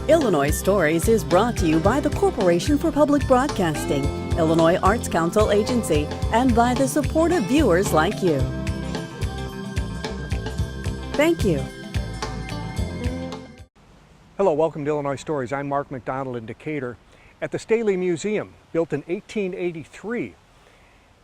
Illinois Stories is brought to you by the Corporation for Public Broadcasting, Illinois Arts Council Agency, and by the support of viewers like you. Thank you. Hello, welcome to Illinois Stories. I'm Mark McDonald in Decatur at the Staley Museum, built in 1883.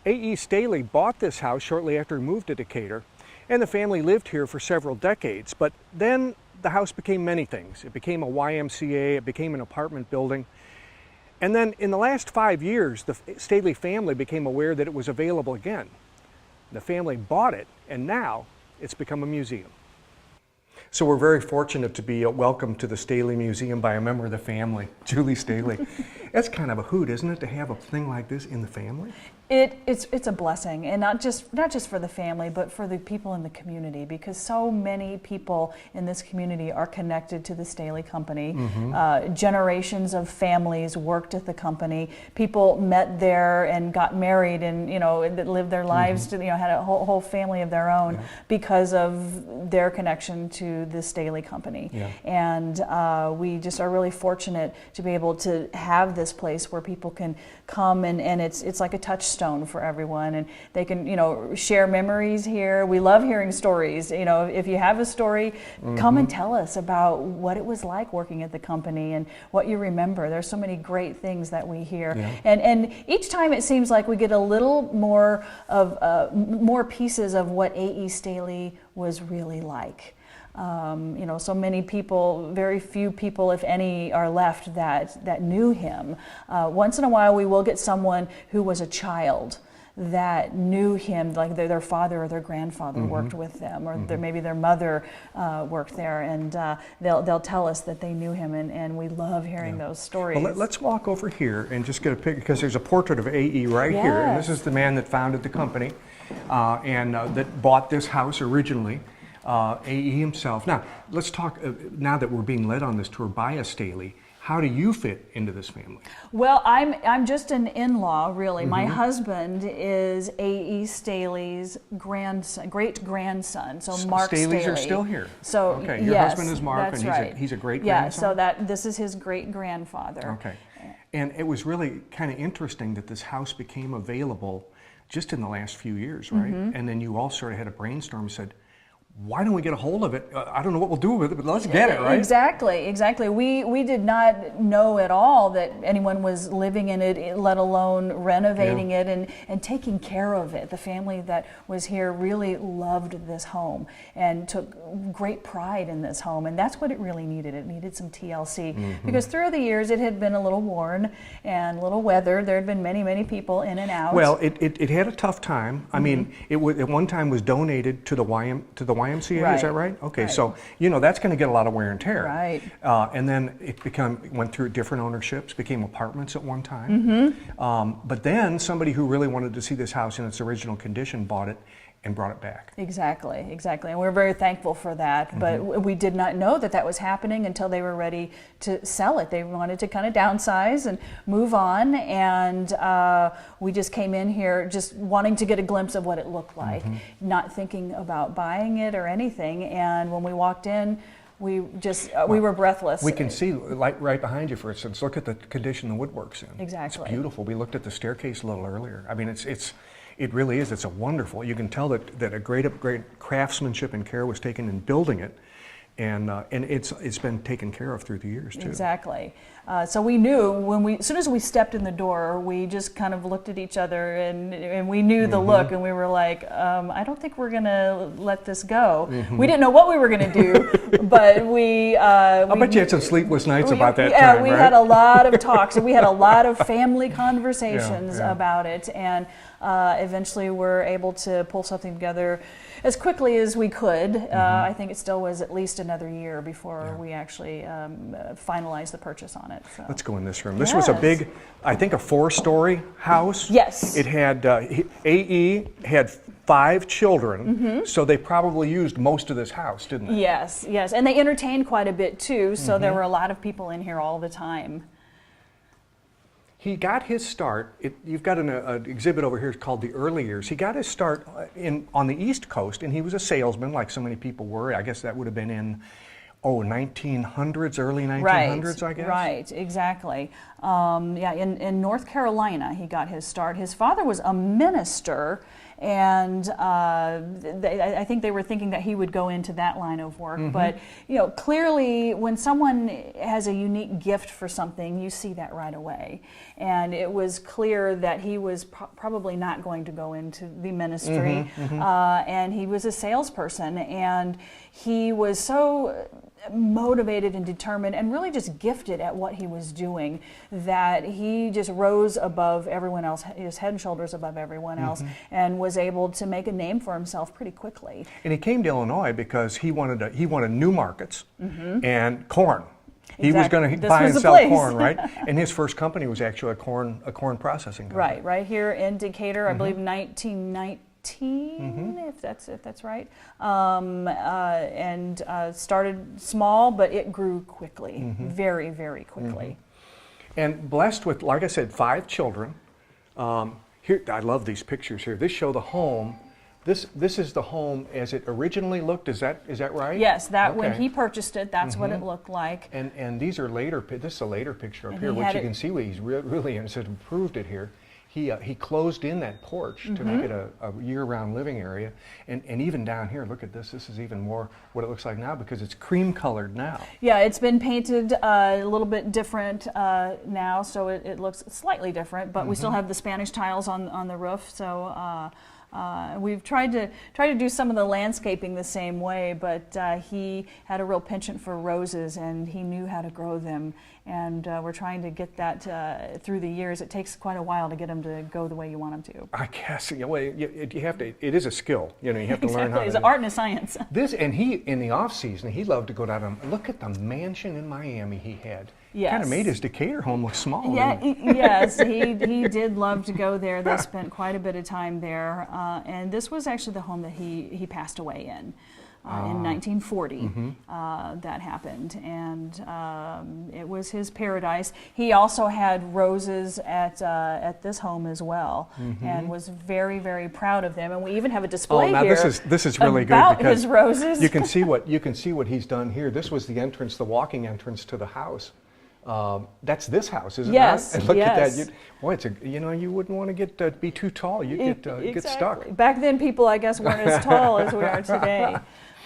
A.E. Staley bought this house shortly after he moved to Decatur, and the family lived here for several decades, but then the house became many things. It became a YMCA, it became an apartment building, and then in the last 5 years, the Staley family became aware that it was available again. The family bought it, and now it's become a museum. So we're very fortunate to be welcomed to the Staley Museum by a member of the family, Julie Staley. That's kind of a hoot, isn't it, to have a thing like this in the family? It's a blessing, and not just for the family, but for the people in the community, because so many people in this community are connected to the Staley Company. Generations of families worked at the company. People met there and got married, and lived their lives. Had a whole family of their own because of their connection to the Staley Company. And we just are really fortunate to be able to have this place where people can come and it's like a touchstone for everyone, and they can share memories here. We love hearing stories. If you have a story, come and tell us about what it was like working at the company and what you remember. There's so many great things that we hear, and each time it seems like we get a little more of more pieces of what A.E. Staley was really like. So many people, very few people, if any, are left that knew him. Once in a while, we will get someone who was a child that knew him, like their father or their grandfather worked with them, or maybe their mother worked there, and they'll tell us that they knew him, and we love hearing those stories. Well, let's walk over here and just get a picture, because there's a portrait of A.E. right here, and this is the man that founded the company and that bought this house originally. A.E. himself. Now, let's talk, now that we're being led on this tour by a Staley, how do you fit into this family? Well, I'm just an in-law, really. My husband is A.E. Staley's grandson, great-grandson, so Mark Staley. Staleys are still here. So, okay, your husband is Mark, that's and right. he's a great-grandson? Yeah, so this is his great-grandfather. Okay. And it was really kind of interesting that this house became available just in the last few years, right? And then you all sort of had a brainstorm and said, why don't we get a hold of it? I don't know what we'll do with it, but let's get it, right? Exactly. We did not know at all that anyone was living in it, let alone renovating it and taking care of it. The family that was here really loved this home and took great pride in this home, and that's what it really needed. It needed some TLC, because through the years it had been a little worn and a little weathered. There had been many people in and out. Well, it had a tough time. I mean, it at one time was donated to the YMCA, is that right? Okay, so that's going to get a lot of wear and tear. Right. And then it went through different ownerships, became apartments at one time. But then somebody who really wanted to see this house in its original condition bought it and brought it back. Exactly. And we're very thankful for that. But we did not know that was happening until they were ready to sell it. They wanted to kind of downsize and move on, and we just came in here just wanting to get a glimpse of what it looked like, not thinking about buying it or anything. And when we walked in, we were breathless. We can see right behind you, for instance. Look at the condition the woodwork's in. Exactly. It's beautiful. We looked at the staircase a little earlier. I mean, it really is. It's a wonderful. You can tell that a great craftsmanship and care was taken in building it, and it's been taken care of through the years too. Exactly. So we knew as soon as we stepped in the door, we just kind of looked at each other, and we knew the look, and we were like, I don't think we're gonna let this go. We didn't know what we were gonna do, but I bet you had some sleepless nights about that time, right? We right? had a lot of talks, and we had a lot of family conversations about it, and eventually we're able to pull something together as quickly as we could. I think it still was at least another year before we actually finalized the purchase on it. So. Let's go in this room. This was a big, I think, a 4-story house. Yes. It had, A.E. had 5 children, so they probably used most of this house, didn't they? Yes, and they entertained quite a bit too, so there were a lot of people in here all the time. He got his start, you've got an exhibit over here called The Early Years. He got his start on the East Coast, and he was a salesman like so many people were. I guess that would have been in Oh, 1900s, early 1900s, I guess? Right, exactly. Yeah, in North Carolina, he got his start. His father was a minister, and I think they were thinking that he would go into that line of work. But clearly, when someone has a unique gift for something, you see that right away. And it was clear that he was probably not going to go into the ministry. And he was a salesperson, and he was so motivated and determined and really just gifted at what he was doing that he just rose above everyone else, his head and shoulders above everyone else, and was able to make a name for himself pretty quickly. And he came to Illinois because he wanted new markets and corn. He was going to buy and sell corn, right? And his first company was actually a corn processing company. Right here in Decatur, I believe 1919. If that's right, and started small, but it grew quickly, very, very quickly. And blessed with, like I said, 5 children. Here, I love these pictures here. This show the home. This is the home as it originally looked. Is that right? Yes, when he purchased it, that's what it looked like. And these are later. This is a later picture up here, which you can see what he's really improved it here. He closed in that porch to make it a year-round living area, and even down here, look at this. This is even more what it looks like now because it's cream-colored now. Yeah, it's been painted a little bit different now, so it looks slightly different. But we still have the Spanish tiles on the roof, so. We've tried to do some of the landscaping the same way, but he had a real penchant for roses, and he knew how to grow them. And we're trying to get that through the years. It takes quite a while to get them to go the way you want them to. I guess you have to. It is a skill. You have to learn how. It's an art and a science. He in the off season he loved to go down and look at the mansion in Miami he had. Yes. Kind of made his Decatur home look small. Yeah, yes, he did love to go there. They spent quite a bit of time there, and this was actually the home that he passed away in 1940. That happened, and it was his paradise. He also had roses at this home as well, and was very, very proud of them. And we even have a display now here. This is really about good because his roses. you can see what he's done here. This was the entrance, the walking entrance to the house. That's this house, isn't it? Yes. And look yes. at that. Boy, you wouldn't want to get too tall. You'd get stuck. Back then, people, I guess, weren't as tall as we are today.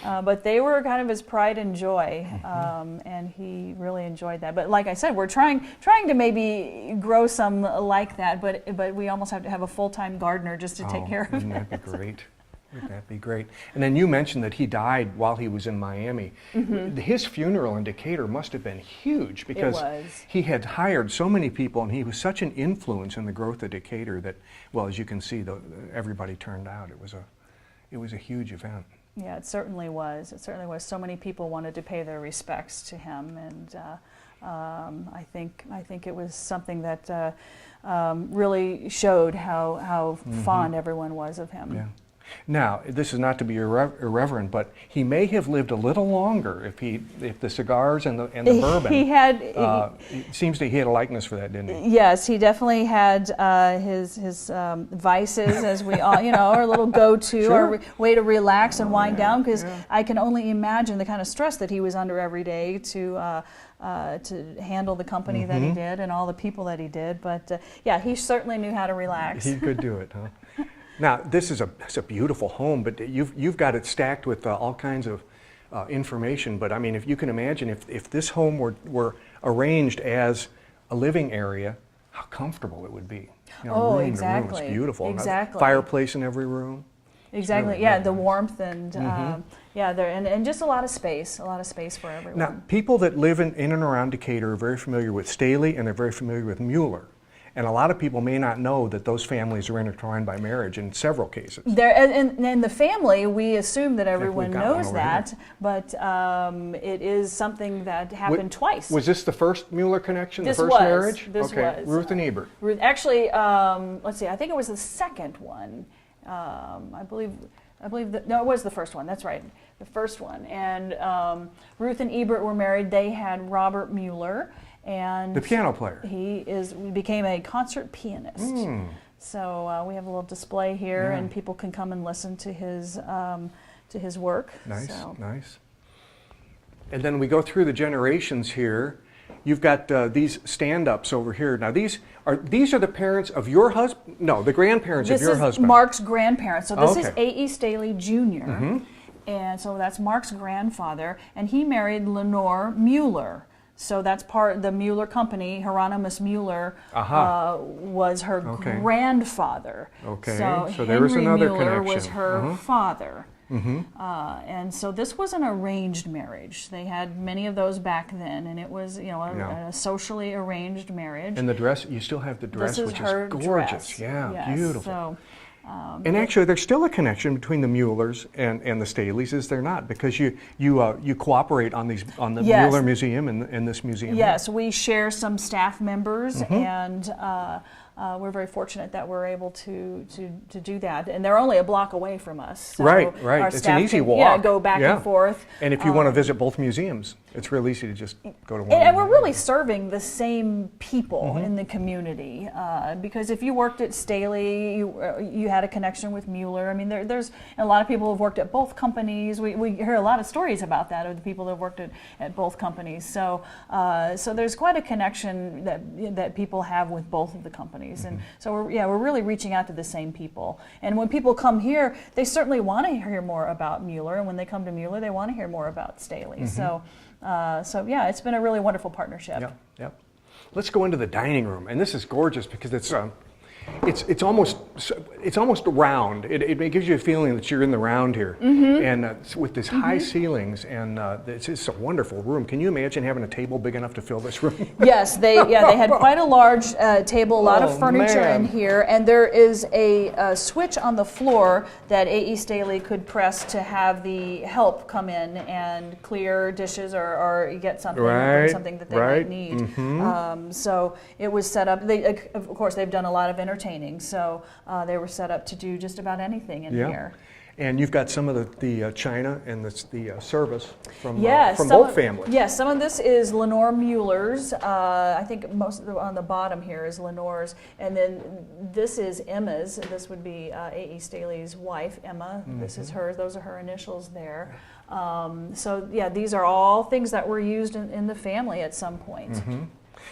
But they were kind of his pride and joy, and he really enjoyed that. But like I said, we're trying to maybe grow some like that, but we almost have to have a full-time gardener just to take care of it. Wouldn't that be great? Wouldn't that be great? And then you mentioned that he died while he was in Miami. His funeral in Decatur must have been huge because he had hired so many people, and he was such an influence in the growth of Decatur that, well, as you can see, everybody turned out. It was a huge event. Yeah, it certainly was. It certainly was. So many people wanted to pay their respects to him, and I think it was something that really showed how fond everyone was of him. Yeah. Now, this is not to be irreverent, but he may have lived a little longer if the cigars and the bourbon. It seems that he had a likeness for that, didn't he? Yes, he definitely had his vices, as we all, our little go-to, our way to relax and wind down. Because I can only imagine the kind of stress that he was under every day to handle the company that he did and all the people that he did. But he certainly knew how to relax. He could do it, huh? Now, this is a beautiful home, but you've got it stacked with all kinds of information. But I mean, if you can imagine, if this home were arranged as a living area, how comfortable it would be. Room exactly. to room. It's beautiful. Exactly. Fireplace in every room. Exactly. Really the warmth and and just a lot of space for everyone. Now, people that live in and around Decatur are very familiar with Staley, and they're very familiar with Mueller. And a lot of people may not know that those families are intertwined by marriage in several cases. And the family, we assume that everyone knows that, but it is something that happened twice. Was this the first Mueller connection, the first marriage? This was. Ruth and Ebert. Actually, let's see, I think it was the second one. I believe no, it was the first one. That's right, the first one. And Ruth and Ebert were married. They had Robert Mueller. And the piano player. He became a concert pianist. So we have a little display here, and people can come and listen to his work. Nice. And then we go through the generations here. You've got these stand-ups over here. Now these are the parents of your husband? No, the grandparents of your husband. This is Mark's grandparents. So this is Okay. A.E. Staley Jr. And so that's Mark's grandfather, and he married Lenore Mueller. So that's part of the Mueller company. Hieronymus Mueller was her grandfather. Okay, So there was Henry another Mueller was connection. her father. And so this was an arranged marriage. They had many of those back then, and it was, you know, a socially arranged marriage. And the dress, you still have the dress, This is which her is gorgeous. dress. Yeah, Yes. beautiful. So, and actually, there's still a connection between the Muellers and the Staleys, is there not? Because you cooperate on the Yes. Mueller Museum and this museum. yes, we share some staff members, and we're very fortunate that we're able to do that. And they're only a block away from us. So Right. our It's an staff easy can, walk. Yeah, go back and forth. And if you want to visit both museums, it's real easy to just go to one. And we're really serving the same people in the community, because if you worked at Staley, you had a connection with Mueller. I mean, there's a lot of people who've worked at both companies. We hear a lot of stories about that, of the people that have worked at both companies. So there's quite a connection that people have with both of the companies, and so we're really reaching out to the same people. And when people come here, they certainly want to hear more about Mueller, and when they come to Mueller, they want to hear more about Staley. So yeah, it's been a really wonderful partnership. Yep. Let's go into the dining room, and this is gorgeous because it's almost round. It gives you a feeling that you're in the round here, and with these high ceilings, and it's just a wonderful room. Can you imagine having a table big enough to fill this room? Yes, they had quite a large table, a lot of furniture in here, and there is a switch on the floor that A.E. Staley could press to have the help come in and clear dishes or get something that they might need. So it was set up. Of course, they've done a lot of entertaining, so they were set up to do just about anything in here. And you've got some of the china and the service from from both families. Yes, some of this is Lenore Mueller's. I think most of on the bottom here is Lenore's, and then this is Emma's. This would be A.E. Staley's wife, Emma. This is hers. Those are her initials there. So yeah, these are all things that were used in the family at some point.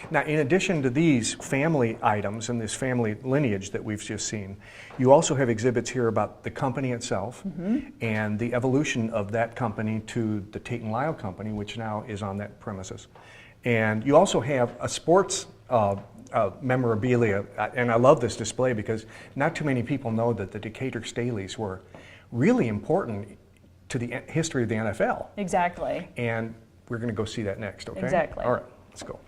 Now, in addition to these family items and this family lineage that we've just seen, you also have exhibits here about the company itself and the evolution of that company to the Tate & Lyle Company, which now is on that premises. And you also have a sports memorabilia, and I love this display because not too many people know that the Decatur Staleys were really important to the history of the NFL. Exactly. And we're going to go see that next, okay? Exactly. All right, let's go.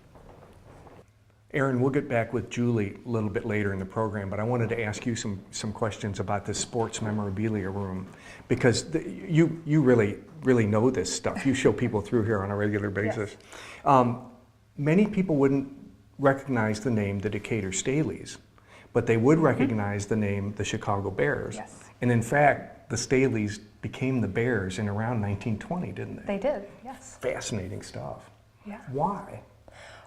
Aaron, we'll get back with Julie a little bit later in the program, but I wanted to ask you some questions about this sports memorabilia room, because you really know this stuff. You show people through here on a regular basis. Yes. Many people wouldn't recognize the name the Decatur Staleys, but they would recognize the name the Chicago Bears. Yes. And in fact, the Staleys became the Bears in around 1920, didn't they? They did, yes. Fascinating stuff. Yeah. Why?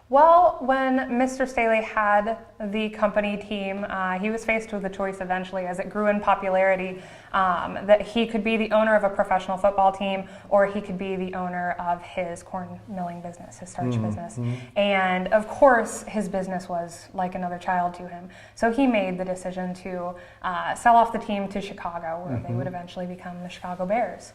Well, when Mr. Staley had the company team, he was faced with a choice eventually as it grew in popularity that he could be the owner of a professional football team or he could be the owner of his corn milling business, his starch business. And of course, his business was like another child to him. So he made the decision to sell off the team to Chicago, where they would eventually become the Chicago Bears.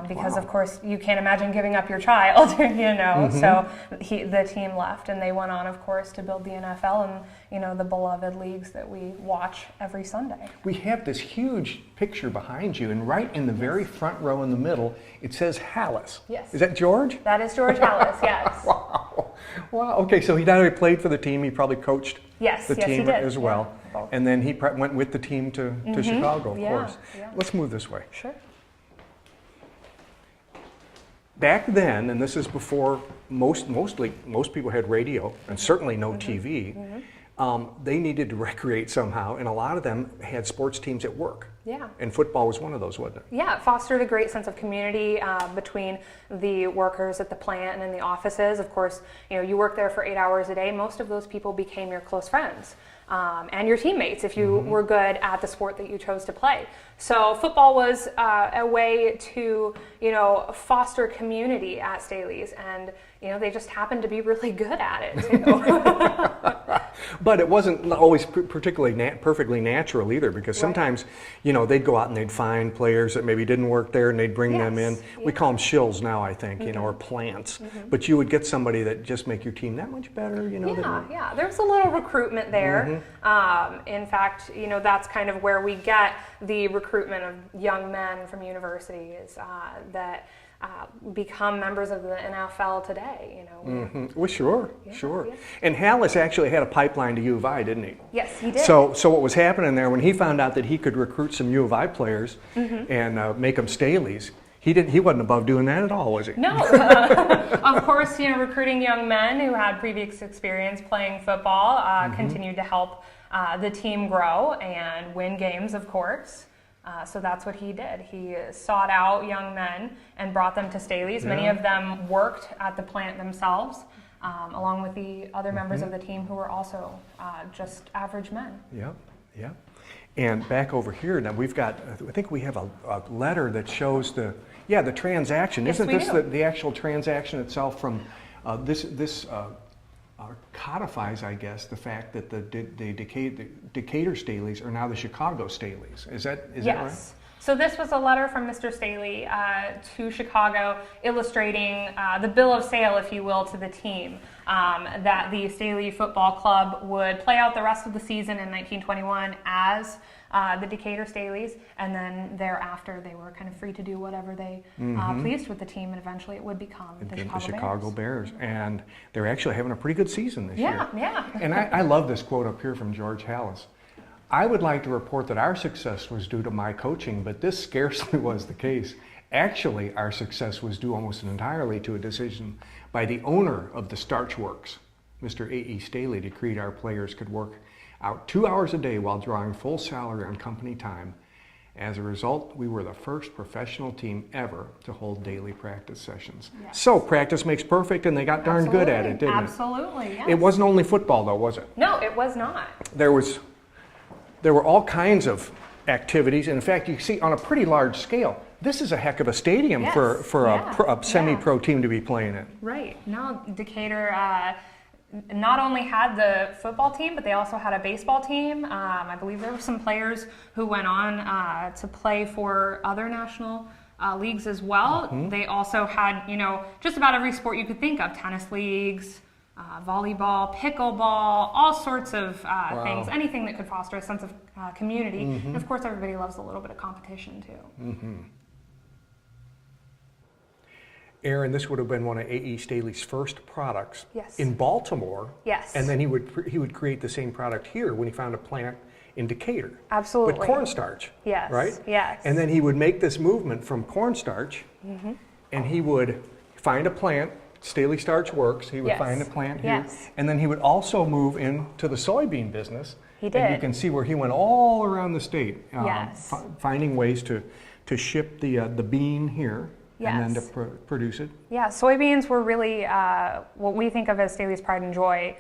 Because of course, you can't imagine giving up your child, you know. So the team left. And they went on, of course, to build the NFL and, you know, the beloved leagues that we watch every Sunday. We have this huge picture behind you, and right in the very front row in the middle, it says Hallis. Yes. Is that George? That is George Hallis, yes. Wow. Wow. Okay, so he not only played for the team, he probably coached the team he did. as well. Yeah, and then he went with the team to Chicago, of course. Yeah. Let's move this way. Sure. Back then, and this is before most people had radio and certainly no TV, they needed to recreate somehow, and a lot of them had sports teams at work. Yeah. And football was one of those, wasn't it? Yeah, it fostered a great sense of community between the workers at the plant and in the offices. Of course, you know, you work there for 8 hours a day. Most of those people became your close friends. and your teammates if you were good at the sport that you chose to play. So football was a way to, foster community at Staley's, and they just happened to be really good at it too. But it wasn't always particularly perfectly natural either, because sometimes, they'd go out and they'd find players that maybe didn't work there and they'd bring them in. We call them shills now, I think, or plants. But you would get somebody that just make your team that much better, Yeah, there's a little recruitment there. In fact, that's kind of where we get the recruitment of young men from universities that become members of the NFL today, Well, sure. Yeah. And Hallis actually had a pipeline to U of I, didn't he? Yes, he did. So what was happening there, when he found out that he could recruit some U of I players and make them Staley's, he wasn't above doing that at all, was he? No. Of course, recruiting young men who had previous experience playing football continued to help the team grow and win games, of course. So that's what he did. He sought out young men and brought them to Staley's. Many of them worked at the plant themselves, along with the other members of the team who were also just average men. Yep. And back over here, now we've got, I think we have a letter that shows the transaction. Yes, Isn't this do. the actual transaction itself from this codifies, I guess, the fact that the Decatur Staleys are now the Chicago Staleys. Is that right? So this was a letter from Mr. Staley to Chicago illustrating the bill of sale, if you will, to the team, that the Staley Football Club would play out the rest of the season in 1921 as the Decatur Staleys, and then thereafter they were kind of free to do whatever they pleased with the team, and eventually it would become the Chicago Bears. And they're actually having a pretty good season this year. Yeah. And I love this quote up here from George Hallis. I would like to report that our success was due to my coaching, but this scarcely was the case. Actually, our success was due almost entirely to a decision by the owner of the starch works. Mr. A.E. Staley decreed our players could work out 2 hours a day while drawing full salary on company time. As a result, we were the first professional team ever to hold daily practice sessions. Yes. So practice makes perfect, and they got darn good at it, didn't it? Absolutely, yes. It wasn't only football, though, was it? No, it was not. There were all kinds of activities, and in fact, you see on a pretty large scale, this is a heck of a stadium for a semi-pro team to be playing in. Right. No, Decatur not only had the football team, but they also had a baseball team. I believe there were some players who went on to play for other national leagues as well. They also had, just about every sport you could think of, tennis leagues, volleyball, pickleball, all sorts of things, anything that could foster a sense of community. And of course, everybody loves a little bit of competition too. Aaron, this would have been one of A.E. Staley's first products Yes. in Baltimore. Yes. And then he would create the same product here when he found a plant in Decatur. Absolutely. But cornstarch. Yes. Right? Yes. And then he would make this movement from cornstarch, and he would find a plant. Staley Starch Works. He would find a plant here. Yes. And then he would also move into the soybean business. He did. And you can see where he went all around the state, Yes. finding ways to ship the bean here. Yes. And then to produce it. Yeah, soybeans were really what we think of as Staley's pride and joy.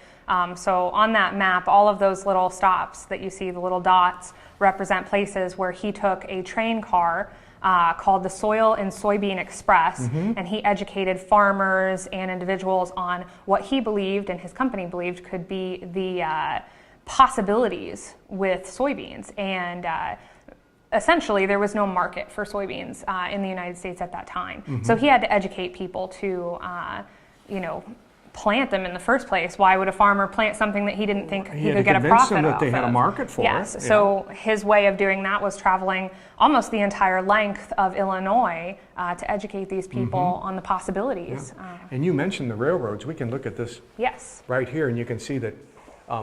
So on that map, all of those little stops that you see, the little dots, represent places where he took a train car called the Soil and Soybean Express, and he educated farmers and individuals on what he believed and his company believed could be the possibilities with soybeans. And essentially, there was no market for soybeans in the United States at that time. So he had to educate people to, plant them in the first place. Why would a farmer plant something that he didn't think he could get a profit convince them that off they had of? a market for Yes. it. So his way of doing that was traveling almost the entire length of Illinois to educate these people on the possibilities. And you mentioned the railroads. We can look at this Yes. right here, and you can see that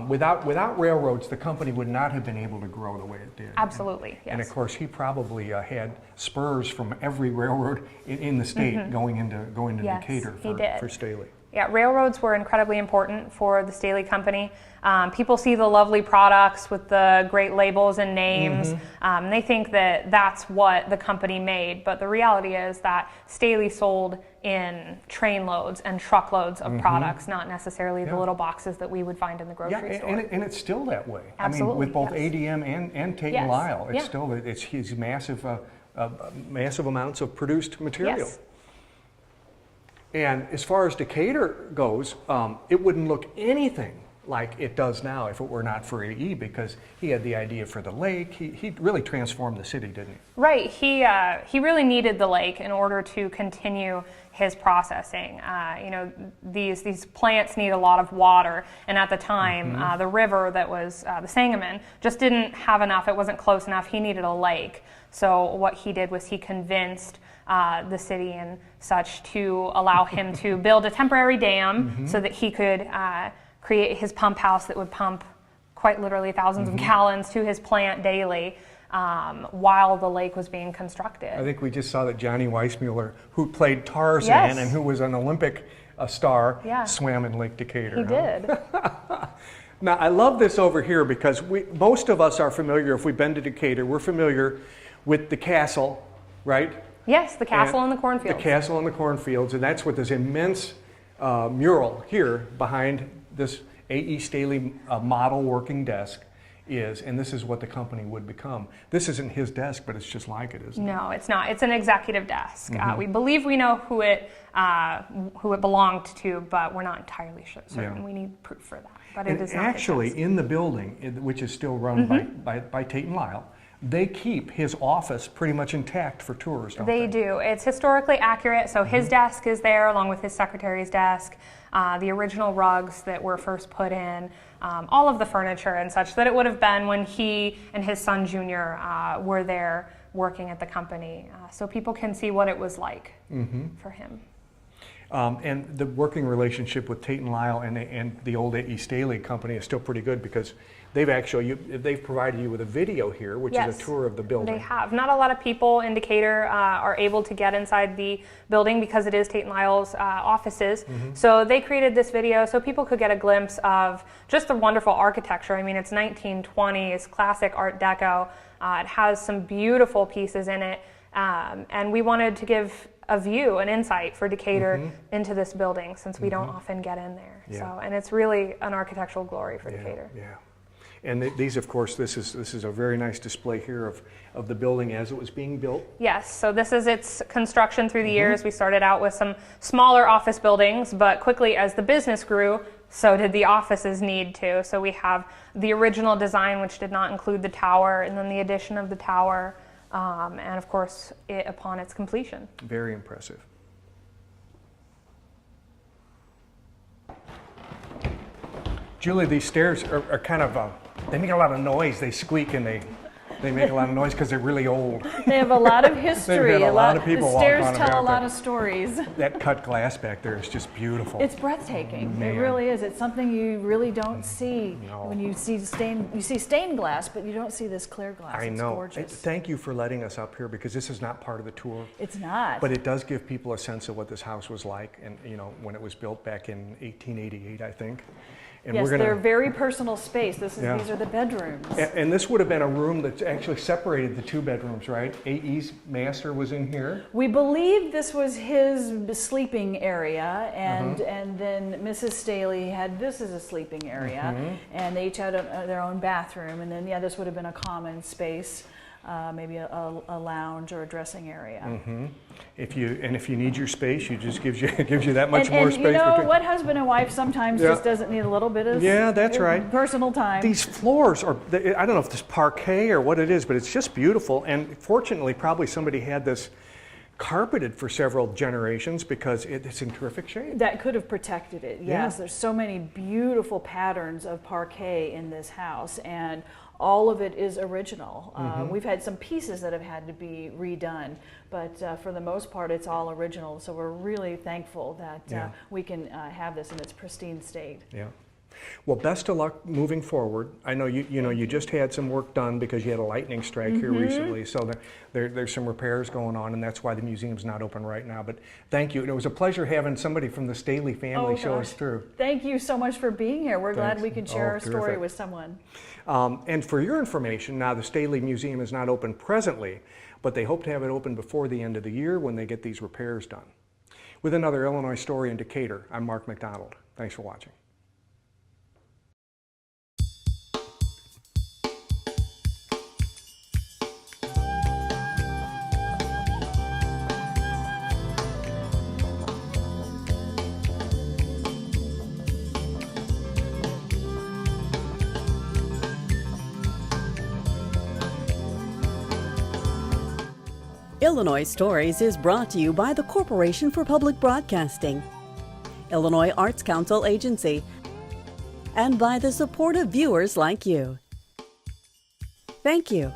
without railroads, the company would not have been able to grow the way it did. Absolutely. Yes. And of course, he probably had spurs from every railroad in the state going into Yes, Decatur he did. for Staley. Yeah, railroads were incredibly important for the Staley Company. People see the lovely products with the great labels and names. They think that that's what the company made, but the reality is that Staley sold in train loads and truckloads of products, not necessarily the little boxes that we would find in the grocery store. And it's still that way. Absolutely, I mean, with both ADM and Tate and Lyle, it's still it's massive, massive amounts of produced material. Yes. And as far as Decatur goes, it wouldn't look anything like it does now if it were not for AE, because he had the idea for the lake. He really transformed the city, didn't he? Right. He really needed the lake in order to continue his processing. You know, these plants need a lot of water, and at the time, the river that was the Sangamon just didn't have enough. It wasn't close enough. He needed a lake. So what he did was he convinced the city and such to allow him to build a temporary dam so that he could create his pump house that would pump quite literally thousands of gallons to his plant daily while the lake was being constructed. I think we just saw that Johnny Weissmuller, who played Tarzan and who was an Olympic star, swam in Lake Decatur. He did. Now, I love this over here because most of us are familiar, if we've been to Decatur, we're familiar with the castle, right? Yes, the castle and the cornfields. The castle and the cornfields, and that's what this immense mural here behind this A.E. Staley model working desk is, and this is what the company would become. This isn't his desk, but it's just like it, isn't it? No, it's not. It's an executive desk. We believe we know who it belonged to, but we're not entirely certain. Yeah. We need proof for that. But and it is not actually, in the building, which is still run by Tate and Lyle, they keep his office pretty much intact for tours, don't they? They do. It's historically accurate, so his desk is there along with his secretary's desk, the original rugs that were first put in, all of the furniture and such that it would have been when he and his son Junior were there working at the company, so people can see what it was like for him. And the working relationship with Tate and Lyle and the old A.E. Staley company is still pretty good because they've provided you with a video here, which is a tour of the building. They have. Not a lot of people in Decatur are able to get inside the building because it is Tate and Lyle's offices. So they created this video so people could get a glimpse of just the wonderful architecture. I mean, it's 1920s, classic Art Deco. It has some beautiful pieces in it. And we wanted to give a view, an insight for Decatur into this building since we don't often get in there. So, and it's really an architectural glory for Decatur. Yeah. And these, of course, this is a very nice display here of the building as it was being built. Yes, so this is its construction through the years. We started out with some smaller office buildings, but quickly as the business grew, so did the offices need to. So we have the original design, which did not include the tower, and then the addition of the tower, and of course, it upon its completion. Very impressive. Julie, these stairs are kind of, they make a lot of noise. They squeak and they make a lot of noise because they're really old. They have a lot of history. They've had a lot of people the stairs walk on them. tell a lot of stories. That cut glass back there is just beautiful. It's breathtaking. Man. It really is. It's something you really don't see when you see stained glass, but you don't see this clear glass. I it's know. Gorgeous. Thank you for letting us up here because this is not part of the tour. It's not. But it does give people a sense of what this house was like, and when it was built back in 1888, I think. And yes, they're very personal space. These are the bedrooms. And this would have been a room that actually separated the two bedrooms, right? A.E.'s master was in here. We believe this was his sleeping area, and then Mrs. Staley had this as a sleeping area, and they each had their own bathroom, and then this would have been a common space. Maybe a lounge or a dressing area. If you need your space, it just gives you that much more space. You know what, husband and wife sometimes just doesn't need a little bit of that's right. personal time. These floors are, I don't know if this parquet or what it is, but it's just beautiful. And fortunately, probably somebody had this carpeted for several generations because it's in terrific shape. That could have protected it. Yes, there's so many beautiful patterns of parquet in this house, and all of it is original. We've had some pieces that have had to be redone, but for the most part, it's all original. So we're really thankful that we can have this in its pristine state. Yeah. Well, best of luck moving forward. I know you just had some work done because you had a lightning strike here recently, so there's some repairs going on, and that's why the museum's not open right now. But thank you. It was a pleasure having somebody from the Staley family show us through. Thank you so much for being here. We're glad we could share our story terrific. with someone. And for your information, now the Staley Museum is not open presently, but they hope to have it open before the end of the year when they get these repairs done. With another Illinois story in Decatur, I'm Mark McDonald. Thanks for watching. Illinois Stories is brought to you by the Corporation for Public Broadcasting, Illinois Arts Council Agency, and by the support of viewers like you. Thank you.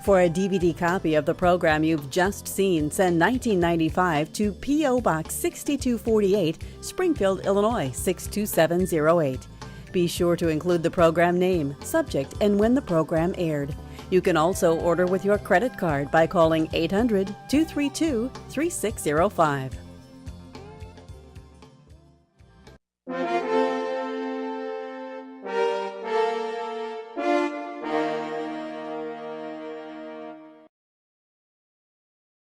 For a DVD copy of the program you've just seen, send 1995 to P.O. Box 6248, Springfield, Illinois 62708. Be sure to include the program name, subject, and when the program aired. You can also order with your credit card by calling 800-232-3605.